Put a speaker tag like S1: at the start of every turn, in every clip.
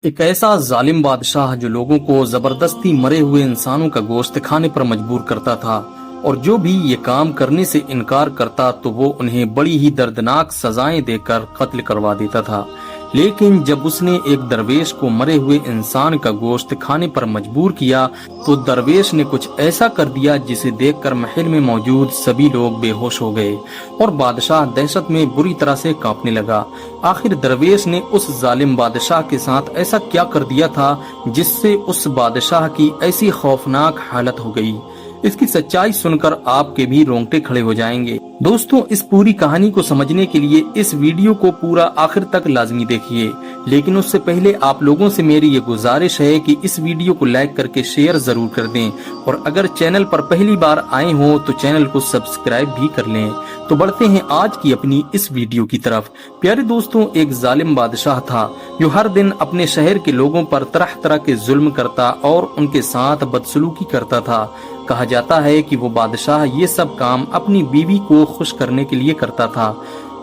S1: ایک ایسا ظالم بادشاہ جو لوگوں کو زبردستی مرے ہوئے انسانوں کا گوشت کھانے پر مجبور کرتا تھا، اور جو بھی یہ کام کرنے سے انکار کرتا تو وہ انہیں بڑی ہی دردناک سزائیں دے کر قتل کروا دیتا تھا۔ لیکن جب اس نے ایک درویش کو مرے ہوئے انسان کا گوشت کھانے پر مجبور کیا تو درویش نے کچھ ایسا کر دیا جسے دیکھ کر محل میں موجود سبھی لوگ بے ہوش ہو گئے اور بادشاہ دہشت میں بری طرح سے کانپنے لگا۔ آخر درویش نے اس ظالم بادشاہ کے ساتھ ایسا کیا کر دیا تھا جس سے اس بادشاہ کی ایسی خوفناک حالت ہو گئی؟ اس کی سچائی سن کر آپ کے بھی رونگٹے کھڑے ہو جائیں گے۔ دوستو، اس پوری کہانی کو سمجھنے کے لیے اس ویڈیو کو پورا آخر تک لازمی دیکھیے، لیکن اس سے پہلے آپ لوگوں سے میری یہ گزارش ہے کہ اس ویڈیو کو لائک کر کے شیئر ضرور کر دیں، اور اگر چینل پر پہلی بار آئے ہوں تو چینل کو سبسکرائب بھی کر لیں۔ تو بڑھتے ہیں آج کی اپنی اس ویڈیو کی طرف۔ پیارے دوستوں، ایک ظالم بادشاہ تھا جو ہر دن اپنے شہر کے لوگوں پر طرح طرح کے ظلم کرتا اور ان کے ساتھ بدسلوکی کرتا تھا۔ کہا جاتا ہے کہ وہ بادشاہ یہ سب کام اپنی بیوی کو خوش کرنے کے لیے کرتا تھا۔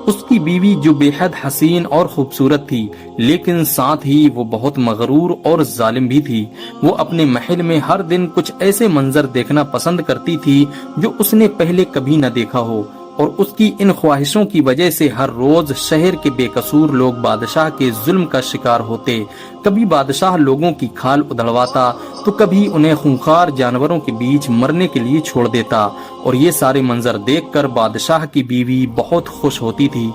S1: اس کی بیوی جو بے حد حسین اور خوبصورت تھی، لیکن ساتھ ہی وہ بہت مغرور اور ظالم بھی تھی۔ وہ اپنے محل میں ہر دن کچھ ایسے منظر دیکھنا پسند کرتی تھی جو اس نے پہلے کبھی نہ دیکھا ہو، اور اس کی ان خواہشوں کی وجہ سے ہر روز شہر کے بے قصور لوگ بادشاہ کے ظلم کا شکار ہوتے۔ کبھی بادشاہ لوگوں کی کھال ادھڑواتا تو کبھی انہیں خونخوار جانوروں کے بیچ مرنے کے لیے چھوڑ دیتا، اور یہ سارے منظر دیکھ کر بادشاہ کی بیوی بہت خوش ہوتی تھی۔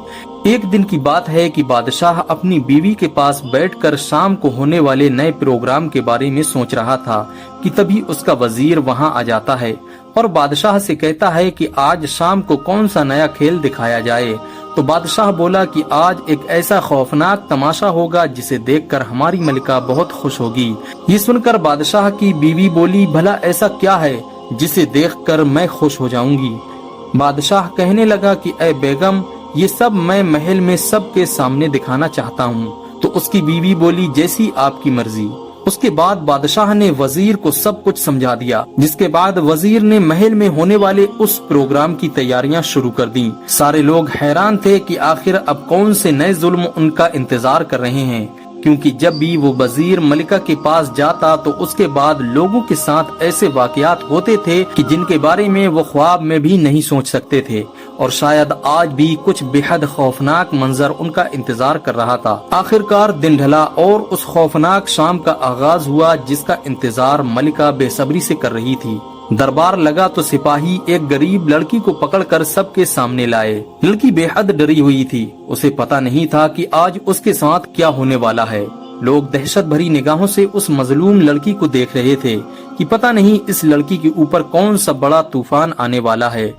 S1: ایک دن کی بات ہے کہ بادشاہ اپنی بیوی کے پاس بیٹھ کر شام کو ہونے والے نئے پروگرام کے بارے میں سوچ رہا تھا کہ تبھی اس کا وزیر وہاں آ جاتا ہے اور بادشاہ سے کہتا ہے کہ آج شام کو کون سا نیا کھیل دکھایا جائے۔ تو بادشاہ بولا کہ آج ایک ایسا خوفناک تماشا ہوگا جسے دیکھ کر ہماری ملکہ بہت خوش ہوگی۔ یہ سن کر بادشاہ کی بیوی بولی، بھلا ایسا کیا ہے جسے دیکھ کر میں خوش ہو جاؤں گی؟ بادشاہ کہنے لگا کہ اے بیگم، یہ سب میں محل میں سب کے سامنے دکھانا چاہتا ہوں۔ تو اس کی بیوی بولی، جیسی آپ کی مرضی۔ اس کے بعد بادشاہ نے وزیر کو سب کچھ سمجھا دیا، جس کے بعد وزیر نے محل میں ہونے والے اس پروگرام کی تیاریاں شروع کر دیں۔ سارے لوگ حیران تھے کہ آخر اب کون سے نئے ظلم ان کا انتظار کر رہے ہیں، کیونکہ جب بھی وہ وزیر ملکہ کے پاس جاتا تو اس کے بعد لوگوں کے ساتھ ایسے واقعات ہوتے تھے کہ جن کے بارے میں وہ خواب میں بھی نہیں سوچ سکتے تھے، اور شاید آج بھی کچھ بے حد خوفناک منظر ان کا انتظار کر رہا تھا۔ آخرکار دن ڈھلا اور اس خوفناک شام کا آغاز ہوا جس کا انتظار ملکہ بے صبری سے کر رہی تھی۔ دربار لگا تو سپاہی ایک غریب لڑکی کو پکڑ کر سب کے سامنے لائے۔ لڑکی بے حد ڈری ہوئی تھی، اسے پتا نہیں تھا کہ آج اس کے ساتھ کیا ہونے والا ہے۔ لوگ دہشت بھری نگاہوں سے اس مظلوم لڑکی کو دیکھ رہے تھے کہ پتا نہیں اس لڑکی کے اوپر کون سا بڑا طوفان آنے والا ہے۔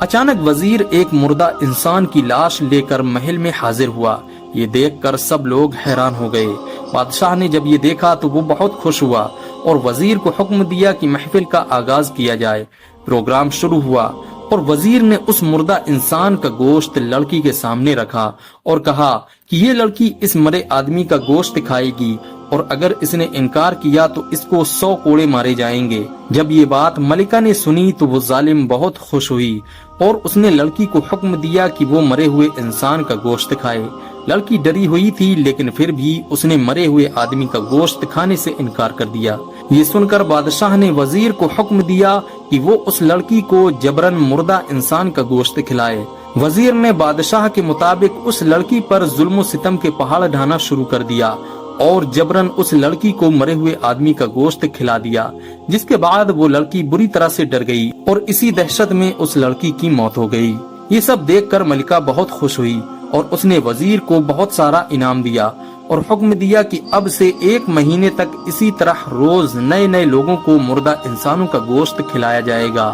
S1: اچانک وزیر ایک مردہ انسان کی لاش لے کر محل میں حاضر ہوا۔ یہ دیکھ کر سب لوگ حیران ہو گئے۔ بادشاہ نے جب یہ دیکھا تو وہ بہت خوش ہوا اور وزیر کو حکم دیا کہ محفل کا آغاز کیا جائے۔ پروگرام شروع ہوا اور وزیر نے اس مردہ انسان کا گوشت لڑکی کے سامنے رکھا اور کہا کہ یہ لڑکی اس مرے آدمی کا گوشت کھائے گی، اور اگر اس نے انکار کیا تو اس کو 100 کوڑے مارے جائیں گے۔ جب یہ بات ملکہ نے سنی تو وہ ظالم بہت خوش ہوئی اور اس نے لڑکی کو حکم دیا کہ وہ مرے ہوئے انسان کا گوشت کھائے۔ لڑکی ڈری ہوئی تھی لیکن پھر بھی اس نے مرے ہوئے آدمی کا گوشت کھانے سے انکار کر دیا۔ یہ سن کر بادشاہ نے وزیر کو حکم دیا کہ وہ اس لڑکی کو جبرن مردہ انسان کا گوشت کھلائے۔ وزیر نے بادشاہ کے مطابق اس لڑکی پر ظلم و ستم کے پہاڑ ڈھانا شروع کر دیا اور جبرن اس لڑکی کو مرے ہوئے آدمی کا گوشت کھلا دیا، جس کے بعد وہ لڑکی بری طرح سے ڈر گئی اور اسی دہشت میں اس لڑکی کی موت ہو گئی۔ یہ سب دیکھ کر ملکہ بہت خوش ہوئی اور اس نے وزیر کو بہت سارا انعام دیا اور حکم دیا کہ اب سے 1 مہینے تک اسی طرح روز نئے نئے لوگوں کو مردہ انسانوں کا گوشت کھلایا جائے گا،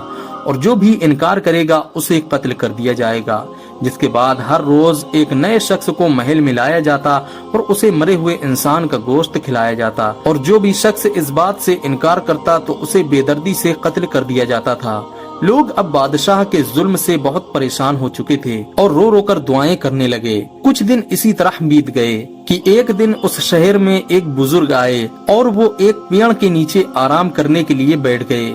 S1: اور جو بھی انکار کرے گا اسے قتل کر دیا جائے گا۔ جس کے بعد ہر روز ایک نئے شخص کو محل میں لایا جاتا اور اسے مرے ہوئے انسان کا گوشت کھلایا جاتا، اور جو بھی شخص اس بات سے انکار کرتا تو اسے بے دردی سے قتل کر دیا جاتا تھا۔ لوگ اب بادشاہ کے ظلم سے بہت پریشان ہو چکے تھے اور رو رو کر دعائیں کرنے لگے۔ کچھ دن اسی طرح بیت گئے کہ ایک دن اس شہر میں ایک بزرگ آئے اور وہ ایک پیڑ کے نیچے آرام کرنے کے لیے بیٹھ گئے۔